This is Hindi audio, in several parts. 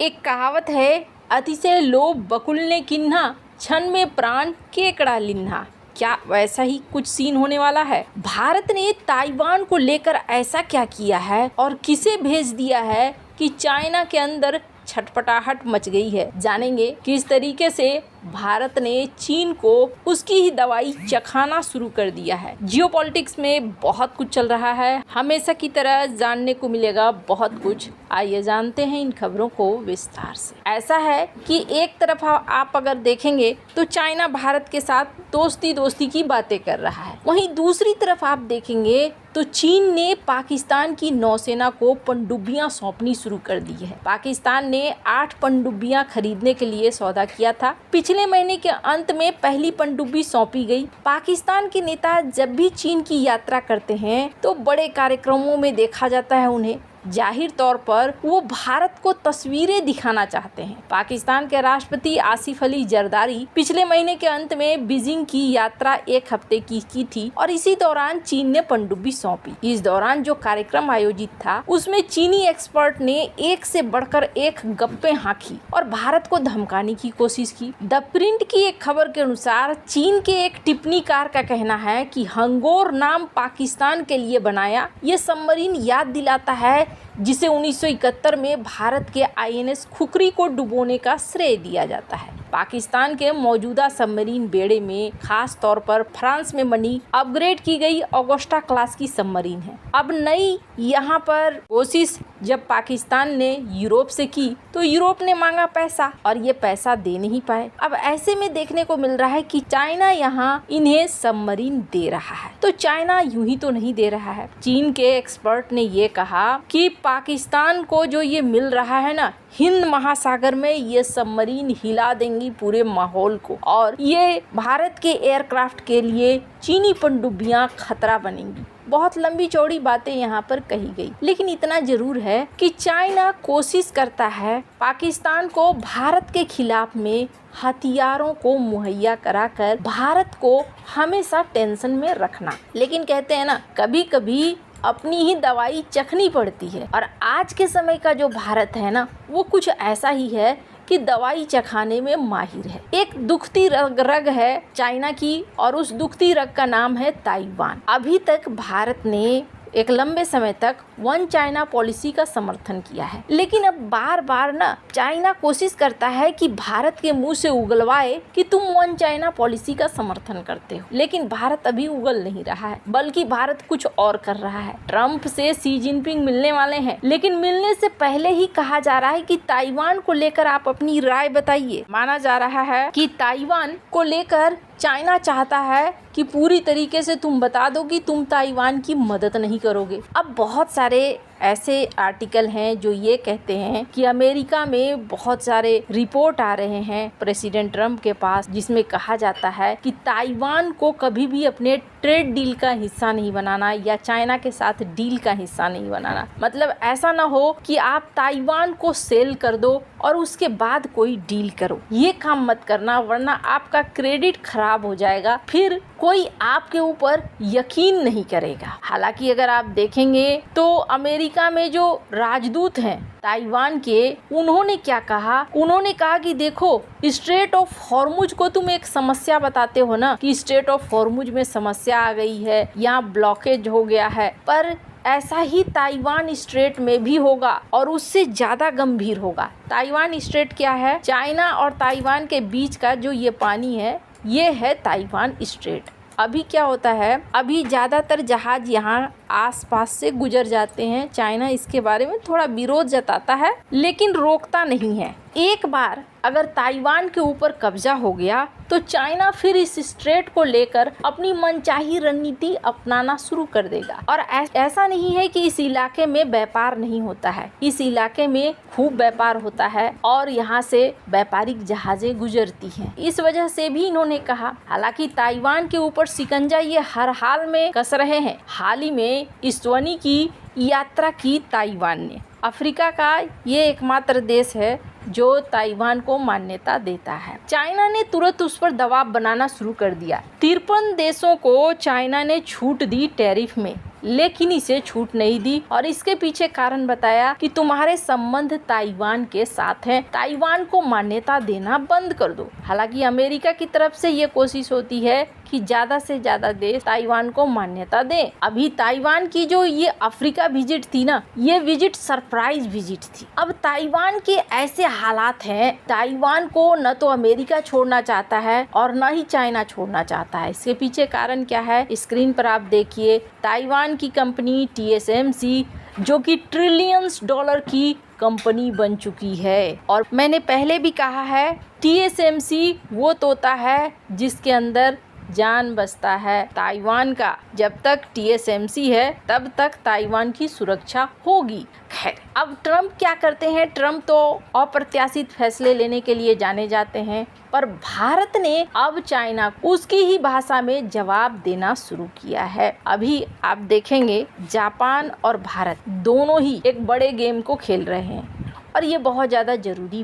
एक कहावत है, अतिशय लोभ बकुल ने किन्हा, क्षण में प्राण केकड़ा लिन्हा। क्या वैसा ही कुछ सीन होने वाला है? भारत ने ताइवान को लेकर ऐसा क्या किया है और किसे भेज दिया है कि चाइना के अंदर छटपटाहट मच गई है। जानेंगे किस तरीके से भारत ने चीन को उसकी ही दवाई चखाना शुरू कर दिया है। जियोपॉलिटिक्स में बहुत कुछ चल रहा है, हमेशा की तरह जानने को मिलेगा बहुत कुछ। आइए जानते हैं इन खबरों को विस्तार से। ऐसा है कि एक तरफ आप अगर देखेंगे तो चाइना भारत के साथ दोस्ती की बातें कर रहा है, वहीं दूसरी तरफ आप देखेंगे तो चीन ने पाकिस्तान की नौसेना को पनडुब्बियां सौंपनी शुरू कर दी है। पाकिस्तान ने 8 पनडुब्बियां खरीदने के लिए सौदा किया था। पिछले महीने के अंत में पहली पनडुब्बी सौंपी गई। पाकिस्तान के नेता जब भी चीन की यात्रा करते हैं तो बड़े कार्यक्रमों में देखा जाता है उन्हें। जाहिर तौर पर वो भारत को तस्वीरें दिखाना चाहते हैं। पाकिस्तान के राष्ट्रपति आसिफ अली जरदारी पिछले महीने के अंत में बीजिंग की यात्रा 1 हफ्ते की थी और इसी दौरान चीन ने पनडुब्बी सौंपी। इस दौरान जो कार्यक्रम आयोजित था उसमें चीनी एक्सपर्ट ने एक से बढ़कर एक गप्पे हाँकी और भारत को धमकाने की कोशिश की। द प्रिंट की एक खबर के अनुसार चीन के एक टिप्पणीकार का कहना है कि हंगोर नाम पाकिस्तान के लिए बनाया। ये सबमरीन याद दिलाता है जिसे 1971 में भारत के आईएनएस खुखरी को डुबोने का श्रेय दिया जाता है। पाकिस्तान के मौजूदा सबमरीन बेड़े में खास तौर पर फ्रांस में बनी अपग्रेड की गई ऑगस्टा क्लास की सबमरीन है। अब नई यहाँ पर कोशिश जब पाकिस्तान ने यूरोप से की तो यूरोप ने मांगा पैसा और ये पैसा दे नहीं पाए। अब ऐसे में देखने को मिल रहा है कि चाइना यहाँ इन्हें सबमरीन दे रहा है। तो चाइना यूं ही तो नहीं दे रहा है। चीन के एक्सपर्ट ने ये कहा कि पाकिस्तान को जो ये मिल रहा है ना, हिंद महासागर में ये सबमरीन हिला देंगी पूरे माहौल को और ये भारत के एयरक्राफ्ट के लिए चीनी पनडुब्बियां खतरा बनेंगी। बहुत लंबी चौड़ी बातें यहाँ पर कही गई, लेकिन इतना जरूर है कि चाइना कोशिश करता है पाकिस्तान को भारत के खिलाफ में हथियारों को मुहैया कराकर भारत को हमेशा टेंशन में रखना। लेकिन कहते हैं ना, कभी कभी अपनी ही दवाई चखनी पड़ती है और आज के समय का जो भारत है ना, वो कुछ ऐसा ही है कि दवाई चखाने में माहिर है। एक दुखती रग है चाइना की और उस दुखती रग का नाम है ताइवान। अभी तक भारत ने एक लंबे समय तक वन चाइना पॉलिसी का समर्थन किया है, लेकिन अब बार बार ना चाइना कोशिश करता है कि भारत के मुंह से उगलवाए कि तुम वन चाइना पॉलिसी का समर्थन करते हो, लेकिन भारत अभी उगल नहीं रहा है, बल्कि भारत कुछ और कर रहा है। ट्रंप से शी जिनपिंग मिलने वाले हैं, लेकिन मिलने से पहले ही कहा जा रहा है कि ताइवान को लेकर आप अपनी राय बताइए। माना जा रहा है कि ताइवान को लेकर चाइना चाहता है कि पूरी तरीके से तुम बता दो कि तुम ताइवान की मदद नहीं करोगे। अब बहुत सारे ऐसे आर्टिकल हैं जो ये कहते हैं कि अमेरिका में बहुत सारे रिपोर्ट आ रहे हैं प्रेसिडेंट ट्रंप के पास, जिसमें कहा जाता है कि ताइवान को कभी भी अपने ट्रेड डील का हिस्सा नहीं बनाना या चाइना के साथ डील का हिस्सा नहीं बनाना। मतलब ऐसा ना हो कि आप ताइवान को सेल कर दो और उसके बाद कोई डील करो। ये काम मत करना, वरना आपका क्रेडिट खराब हो जाएगा, फिर कोई आपके ऊपर यकीन नहीं करेगा। हालांकि अगर आप देखेंगे तो अमेरिका में जो राजदूत हैं ताइवान के, उन्होंने क्या कहा? उन्होंने कहा कि देखो, स्ट्रेट ऑफ हॉर्मुज को तुम एक समस्या बताते हो ना कि स्ट्रेट ऑफ हॉर्मुज में समस्या आ गई है, यहाँ ब्लॉकेज हो गया है, पर ऐसा ही ताइवान स्ट्रेट में भी होगा और उससे ज्यादा गंभीर होगा। ताइवान स्ट्रेट क्या है? चाइना और ताइवान के बीच का जो ये पानी है, ये है ताइवान स्ट्रेट। अभी क्या होता है, अभी ज़्यादातर जहाज यहाँ आसपास से गुजर जाते हैं। चाइना इसके बारे में थोड़ा विरोध जताता है, लेकिन रोकता नहीं है। एक बार अगर ताइवान के ऊपर कब्जा हो गया तो चाइना फिर इस स्ट्रेट को लेकर अपनी मनचाही रणनीति अपनाना शुरू कर देगा। और ऐसा नहीं है कि इस इलाके में व्यापार नहीं होता है, इस इलाके में खूब व्यापार होता है और यहाँ से व्यापारिक जहाजें गुजरती हैं। इस वजह से भी इन्होंने कहा, हालांकि ताइवान के ऊपर शिकंजा ये हर हाल में कस रहे हैं। हाल ही में इस्वानी की यात्रा की ताइवान ने। अफ्रीका का ये एकमात्र देश है जो ताइवान को मान्यता देता है। चाइना ने तुरंत उस पर दबाव बनाना शुरू कर दिया। 53 देशों को चाइना ने छूट दी टैरिफ में, लेकिन इसे छूट नहीं दी और इसके पीछे कारण बताया कि तुम्हारे संबंध ताइवान के साथ हैं, ताइवान को मान्यता देना बंद कर दो। हालांकि अमेरिका की तरफ से ये कोशिश होती है कि ज्यादा से ज्यादा देश ताइवान को मान्यता दें। अभी ताइवान की जो ये अफ्रीका विजिट थी ना, ये विजिट सरप्राइज विजिट थी। अब ताइवान के ऐसे हालात हैं, ताइवान को न तो अमेरिका छोड़ना चाहता है और न ही चाइना छोड़ना चाहता है। इसके पीछे कारण क्या है, स्क्रीन पर आप देखिए। ताइवान की कंपनी TSMC जो कि ट्रिलियंस डॉलर की कंपनी बन चुकी है, और मैंने पहले भी कहा है TSMC वो तोता है जिसके अंदर जान बसता है ताइवान का। जब तक TSMC है तब तक ताइवान की सुरक्षा होगी। खैर, अब ट्रम्प क्या करते हैं? ट्रम्प तो अप्रत्याशित फैसले लेने के लिए जाने जाते हैं, पर भारत ने अब चाइना को उसकी ही भाषा में जवाब देना शुरू किया है। अभी आप देखेंगे जापान और भारत दोनों ही एक बड़े गेम को खेल रहे हैं, और ये बहुत ज़्यादा जरूरी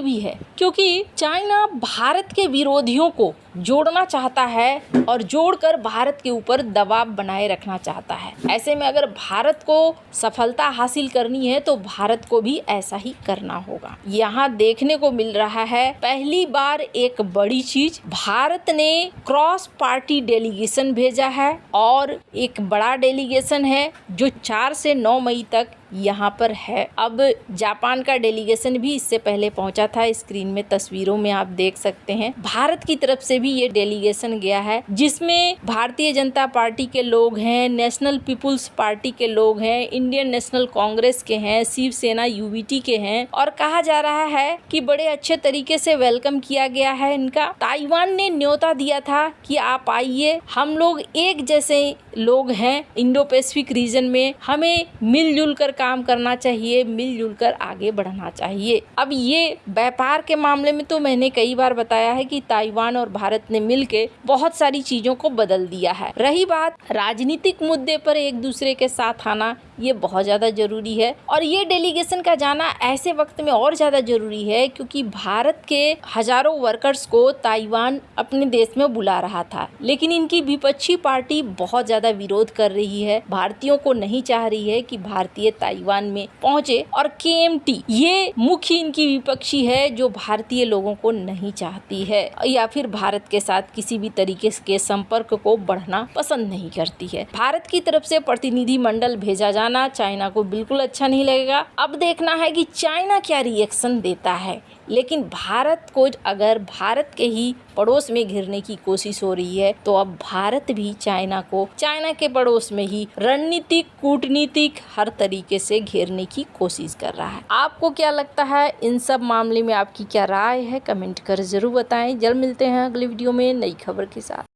भी है क्योंकि चाइना भारत के विरोधियों को जोड़ना चाहता है और जोड़कर भारत के ऊपर दबाव बनाए रखना चाहता है। ऐसे में अगर भारत को सफलता हासिल करनी है तो भारत को भी ऐसा ही करना होगा। यहाँ देखने को मिल रहा है पहली बार एक बड़ी चीज, भारत ने क्रॉस पार्टी डेलीगेशन भेजा है, और एक बड़ा डेलीगेशन है जो 4 से 9 मई तक यहाँ पर है। अब जापान का डेलीगेशन भी इससे पहले पहुंचा था, स्क्रीन में तस्वीरों में आप देख सकते हैं। भारत की तरफ से भी ये डेलीगेशन गया है जिसमें भारतीय जनता पार्टी के लोग हैं, नेशनल पीपुल्स पार्टी के लोग हैं, इंडियन नेशनल कांग्रेस के हैं, शिवसेना UBT के हैं, और कहा जा रहा है कि बड़े अच्छे तरीके से वेलकम किया गया है इनका। ताइवान ने न्योता दिया था कि आप आइए, हम लोग एक जैसे लोग हैं इंडो पैसिफिक रीजन में, हमें मिलजुल कर काम करना चाहिए, मिलजुल कर आगे बढ़ना चाहिए। अब ये व्यापार के मामले में तो मैंने कई बार बताया है कि ताइवान और भारत ने मिलके बहुत सारी चीजों को बदल दिया है। रही बात राजनीतिक मुद्दे पर एक दूसरे के साथ आना, ये बहुत ज़्यादा ज़रूरी है, और ये डेलीगेशन का जाना ऐसे वक्त में और ज़्यादा ज़रूरी है क्योंकि भारत के हजारों वर्कर्स को ताइवान अपने देश में बुला रहा था, लेकिन इनकी विपक्षी पार्टी बहुत ज़्यादा विरोध कर रही है, भारतीयों को नहीं चाह रही है कि भारतीय ताइवान में पहुंचे, और KMT ये मुख्य इनकी विपक्षी है जो भारतीय लोगों को नहीं चाहती है या फिर भारत के साथ किसी भी तरीके के संपर्क को बढ़ना पसंद नहीं करती है। भारत की तरफ से प्रतिनिधि मंडल भेजा जाना चाइना को बिल्कुल अच्छा नहीं लगेगा। अब देखना है कि चाइना क्या रिएक्शन देता है, लेकिन भारत को अगर भारत के ही पड़ोस में घिरने की कोशिश हो रही है तो अब भारत भी चाइना को चाइना के पड़ोस में ही रणनीतिक, कूटनीतिक हर तरीके से घेरने की कोशिश कर रहा है। आपको क्या लगता है इन सब मामले में, आपकी क्या राय है? कमेंट कर जरूर बताएं। जल्द मिलते हैं अगली वीडियो में नई खबर के साथ।